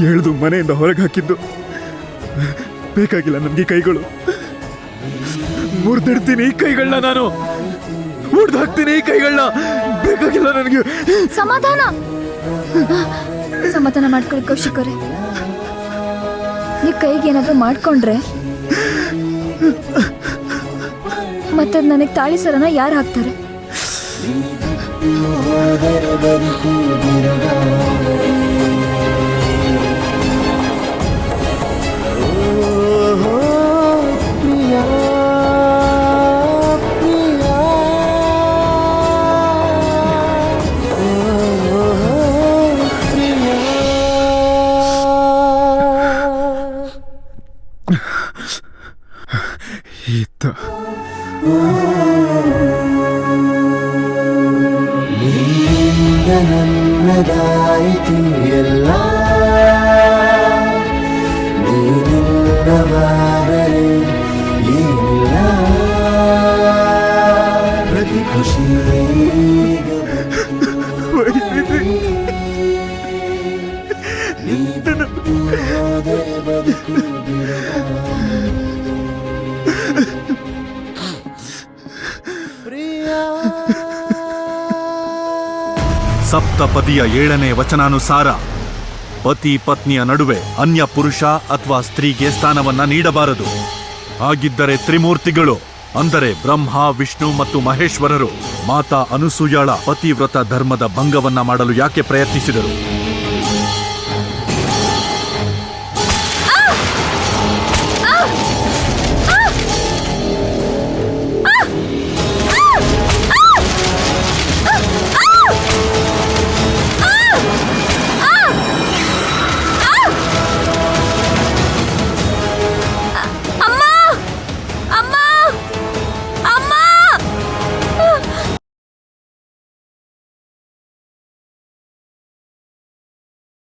ಎಳೆದು ಮನೆಯಿಂದ ಹೊರಗೆ ಹಾಕಿದ್ದು. ಬೇಕಾಗಿಲ್ಲ ನನಗೆ ಕೈಗಳು. ಮುರಿದಿಡ್ತೀನಿ ಈ ಕೈಗಳನ್ನ, ನಾನು ಮುರಿದು ಹಾಕ್ತೀನಿ ಈ ಕೈಗಳನ್ನ. ಬೇಕಾಗಿಲ್ಲ ನನಗೆ. ಸಮಾಧಾನ ಮಾಡ್ಕೊಳ್ಳಿ ಕೌಶಿಕರೇ. ನೀವು ಕೈಗೆ ಏನಾದರೂ ಮಾಡ್ಕೊಂಡ್ರೆ ಮತ್ತೆ ನನಗೆ ತಾಳಿ ಸರನ ಯಾರು ಹಾಕ್ತಾರೆ? ನನ್ನದಾಯಿತಿಯಲ್ಲ ನೀನಿಲ್ಲವಾದರೆ ಏನಿಲ್ಲ ಪ್ರತಿ ಖುಷಿ ಸಪ್ತಪದಿಯ 7ನೇ ವಚನಾನುಸಾರ ಪತಿ ಪತ್ನಿಯ ನಡುವೆ ಅನ್ಯ ಪುರುಷ ಅಥವಾ ಸ್ತ್ರೀಗೆ ಸ್ಥಾನವನ್ನ ನೀಡಬಾರದು. ಹಾಗಿದ್ದರೆ ತ್ರಿಮೂರ್ತಿಗಳು ಅಂದರೆ ಬ್ರಹ್ಮ, ವಿಷ್ಣು ಮತ್ತು ಮಹೇಶ್ವರರು ಮಾತಾ ಅನುಸೂಯಳ ಪತಿವ್ರತ ಧರ್ಮದ ಭಂಗವನ್ನ ಮಾಡಲು ಯಾಕೆ ಪ್ರಯತ್ನಿಸಿದರು?